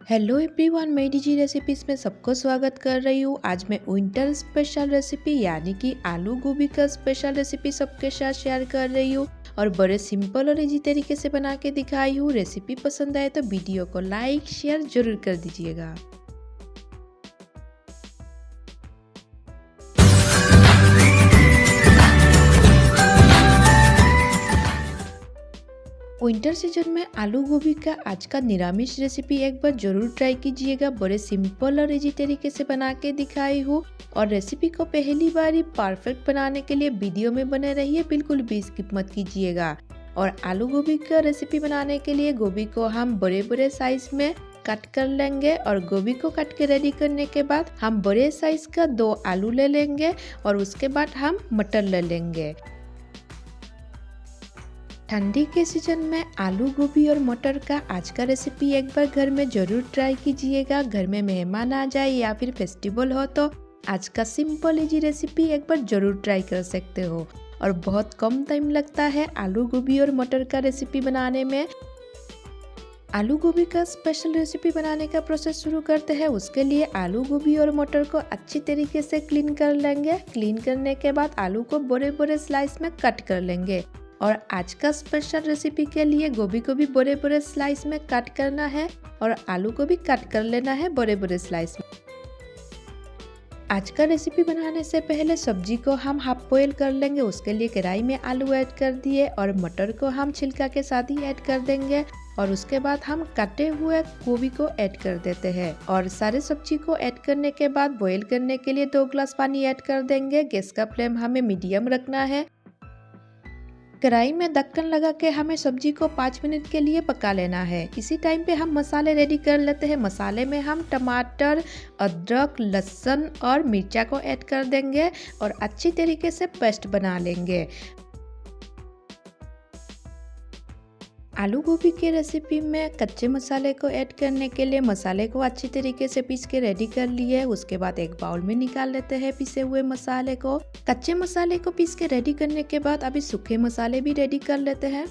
Hello everyone, मैं DG recipes में सबको स्वागत कर रही हूँ। आज मैं विंटर स्पेशल रेसिपी यानी कि आलू गोभी का स्पेशल रेसिपी सबके साथ शेयर कर रही हूँ और बड़े सिंपल और इजी तरीके से बना के दिखाई हूँ। रेसिपी पसंद आए तो वीडियो को लाइक शेयर जरूर कर दीजिएगा। विंटर सीजन में आलू गोभी का आज का निरामिष रेसिपी एक बार जरूर ट्राई कीजिएगा। बड़े सिंपल और इजी तरीके से बना के दिखाई हूँ और रेसिपी को पहली बार ही परफेक्ट बनाने के लिए वीडियो में बने रहिए, बिल्कुल भी स्किप मत कीजिएगा। और आलू गोभी का रेसिपी बनाने के लिए गोभी को हम बड़े बड़े साइज में कट कर लेंगे और गोभी को कट के रेडी करने के बाद हम बड़े साइज का 2 आलू ले लेंगे और उसके बाद हम मटर ले लेंगे। ठंडी के सीजन में आलू गोभी और मटर का आज का रेसिपी एक बार घर में जरूर ट्राई कीजिएगा। घर में मेहमान आ जाए या फिर फेस्टिवल हो तो आज का सिंपल इजी रेसिपी एक बार जरूर ट्राई कर सकते हो और बहुत कम टाइम लगता है आलू गोभी और मटर का रेसिपी बनाने में। आलू गोभी का स्पेशल रेसिपी बनाने का प्रोसेस शुरू करते हैं। उसके लिए आलू गोभी और मटर को अच्छी तरीके से क्लीन कर लेंगे। क्लीन करने के बाद आलू को बड़े बड़े स्लाइस में कट कर लेंगे और आज का स्पेशल रेसिपी के लिए गोभी को भी बड़े बड़े स्लाइस में कट करना है और आलू को भी कट कर लेना है बड़े बड़े स्लाइस में। आज का रेसिपी बनाने से पहले सब्जी को हम हाफ बॉयल कर लेंगे। उसके लिए कढ़ाई में आलू ऐड कर दिए और मटर को हम छिलका के साथ ही ऐड कर देंगे और उसके बाद हम कटे हुए गोभी को ऐड कर देते हैं और सारे सब्जी को ऐड करने के बाद बॉयल करने के लिए 2 ग्लास पानी ऐड कर देंगे। गैस का फ्लेम हमें मीडियम रखना है। कढ़ाई में ढक्कन लगा के हमें सब्जी को 5 मिनट के लिए पका लेना है। इसी टाइम पे हम मसाले रेडी कर लेते हैं। मसाले में हम टमाटर, अदरक, लहसुन और मिर्चा को ऐड कर देंगे और अच्छी तरीके से पेस्ट बना लेंगे। आलू गोभी के रेसिपी में कच्चे मसाले को ऐड करने के लिए मसाले को अच्छी तरीके से पीस के रेडी कर लिए। उसके बाद एक बाउल में निकाल लेते हैं पिसे हुए मसाले को। कच्चे मसाले को पीस के रेडी करने के बाद अभी सूखे मसाले भी रेडी कर लेते हैं।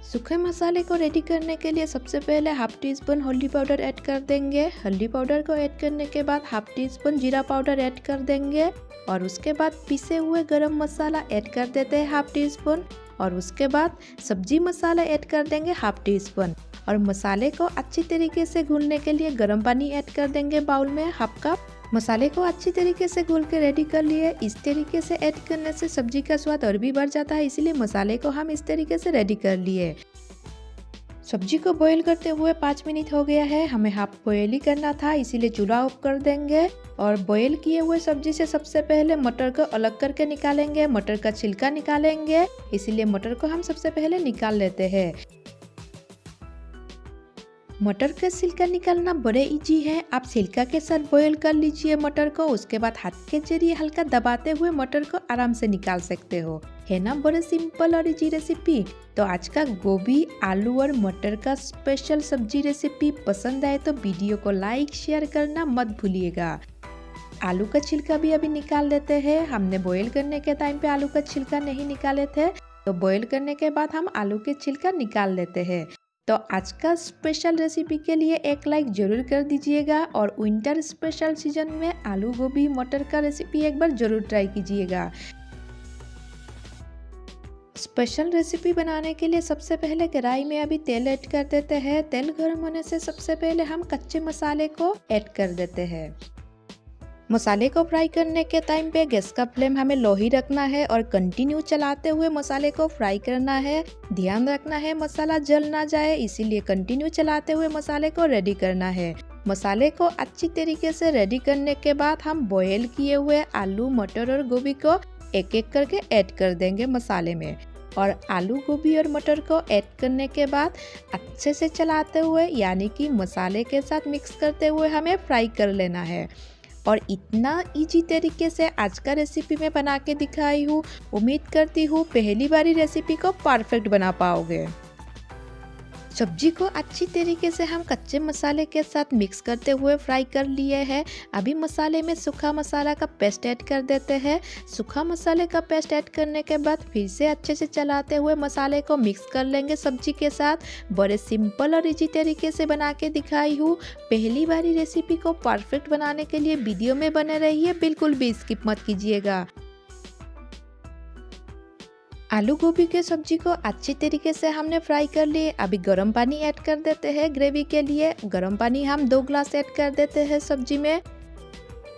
सूखे मसाले को रेडी करने के लिए सबसे पहले हाफ टी स्पून हल्दी पाउडर ऐड कर देंगे। हल्दी पाउडर को ऐड करने के बाद हाफ टी स्पून जीरा पाउडर ऐड कर देंगे और उसके बाद पिसे हुए गरम मसाला ऐड कर देते हैं हाफ टी स्पून और उसके बाद सब्जी मसाला ऐड कर देंगे हाफ टी स्पून और मसाले को अच्छी तरीके से घुलने के लिए गर्म पानी ऐड कर देंगे बाउल में हाफ कप। मसाले को अच्छी तरीके से घुल के रेडी कर लिए। इस तरीके से ऐड करने से सब्जी का स्वाद और भी बढ़ जाता है, इसीलिए मसाले को हम इस तरीके से रेडी कर लिए। सब्जी को बॉईल करते हुए 5 मिनट हो गया है। हमें हाफ बॉईल ही करना था, इसीलिए चूल्हा ऑफ कर देंगे और बॉईल किए हुए सब्जी से सबसे पहले मटर को अलग करके निकालेंगे। मटर का छिलका निकालेंगे, इसीलिए मटर को हम सबसे पहले निकाल लेते हैं। मटर का छिलका निकालना बड़े इजी है। आप छिलका के साथ बॉईल कर लीजिए मटर को। उसके बाद हाथ के जरिए हल्का दबाते हुए मटर को आराम से निकाल सकते हो। है ना बड़े सिंपल और इजी रेसिपी। तो आज का गोभी, आलू और मटर का स्पेशल सब्जी रेसिपी पसंद आए तो वीडियो को लाइक शेयर करना मत भूलिएगा। आलू का छिलका भी अभी निकाल देते हैं। हमने बॉईल करने के टाइम पे आलू का छिलका नहीं निकाले थे, तो बॉईल करने के बाद हम आलू के छिलका निकाल लेते हैं। तो आज का स्पेशल रेसिपी के लिए एक लाइक जरूर कर दीजिएगा और विंटर स्पेशल सीजन में आलू गोभी मटर का रेसिपी एक बार जरूर ट्राई कीजिएगा। स्पेशल रेसिपी बनाने के लिए सबसे पहले कढ़ाई में अभी तेल ऐड कर देते हैं। तेल गर्म होने से सबसे पहले हम कच्चे मसाले को ऐड कर देते हैं। मसाले को फ्राई करने के टाइम पे गैस का फ्लेम हमें लो ही रखना है और कंटिन्यू चलाते हुए मसाले को फ्राई करना है। ध्यान रखना है मसाला जल ना जाए, इसीलिए कंटिन्यू चलाते हुए मसाले को रेडी करना है। मसाले को अच्छी तरीके से रेडी करने के बाद हम बॉयल किए हुए आलू, मटर और गोभी को एक एक करके ऐड कर देंगे मसाले में और आलू, गोभी और मटर को ऐड करने के बाद अच्छे से चलाते हुए यानी कि मसाले के साथ मिक्स करते हुए हमें फ्राई कर लेना है। और इतना इजी तरीके से आज का रेसिपी में बना के दिखाई हूँ। उम्मीद करती हूँ पहली बारी रेसिपी को परफेक्ट बना पाओगे। सब्जी को अच्छी तरीके से हम कच्चे मसाले के साथ मिक्स करते हुए फ्राई कर लिए हैं। अभी मसाले में सूखा मसाला का पेस्ट ऐड कर देते हैं। सूखा मसाले का पेस्ट ऐड करने के बाद फिर से अच्छे से चलाते हुए मसाले को मिक्स कर लेंगे सब्जी के साथ। बड़े सिंपल और इजी तरीके से बना के दिखाई हूँ। पहली बारी रेसिपी को परफेक्ट बनाने के लिए वीडियो में बने रहिए, बिल्कुल भी स्किप मत कीजिएगा। आलू गोभी के सब्जी को अच्छी तरीके से हमने फ्राई कर लिए। अभी गर्म पानी ऐड कर देते हैं ग्रेवी के लिए। गर्म पानी हम 2 ग्लास ऐड कर देते हैं सब्जी में।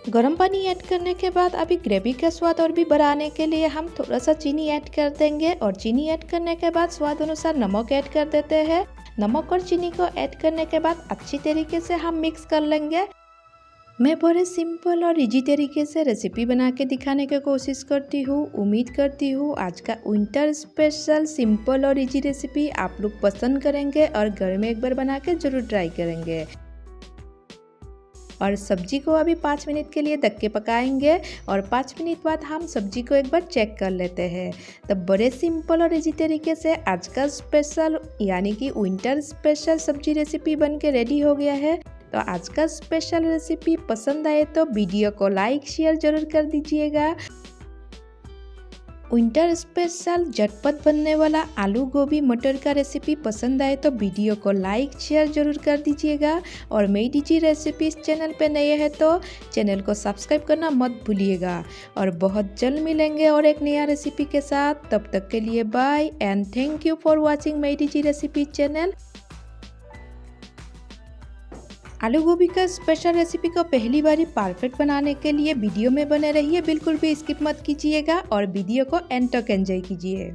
गर्म पानी ऐड करने के बाद अभी ग्रेवी का स्वाद और भी बढ़ाने के लिए हम थोड़ा सा चीनी ऐड कर देंगे और चीनी ऐड करने के बाद स्वाद अनुसार नमक ऐड कर देते हैं। नमक और चीनी को ऐड करने के बाद अच्छी तरीके से हम मिक्स कर लेंगे। मैं बड़े सिंपल और इजी तरीके से रेसिपी बना के दिखाने की कोशिश करती हूँ। उम्मीद करती हूँ आज का विंटर स्पेशल सिंपल और इजी रेसिपी आप लोग पसंद करेंगे और घर में एक बार बना के ज़रूर ट्राई करेंगे। और सब्जी को अभी 5 मिनट के लिए ढक के पकाएंगे और 5 मिनट बाद हम सब्जी को एक बार चेक कर लेते हैं। तो बड़े सिंपल और इजी तरीके से आज का स्पेशल यानी कि विंटर स्पेशल सब्जी रेसिपी बन के रेडी हो गया है। तो आज का स्पेशल रेसिपी पसंद आए तो वीडियो को लाइक शेयर जरूर कर दीजिएगा। विंटर स्पेशल झटपट बनने वाला आलू गोभी मटर का रेसिपी पसंद आए तो वीडियो को लाइक शेयर जरूर कर दीजिएगा। और मेरी जी रेसिपी इस चैनल पे नए हैं तो चैनल को सब्सक्राइब करना मत भूलिएगा। और बहुत जल्द मिलेंगे और एक नया रेसिपी के साथ। तब तक के लिए bye and thank you for watching मेरी जी रेसिपी चैनल। आलू गोभी का स्पेशल रेसिपी को पहली बारी परफेक्ट बनाने के लिए वीडियो में बने रहिए, बिल्कुल भी स्किप मत कीजिएगा और वीडियो को एंड तक एंजॉय कीजिए।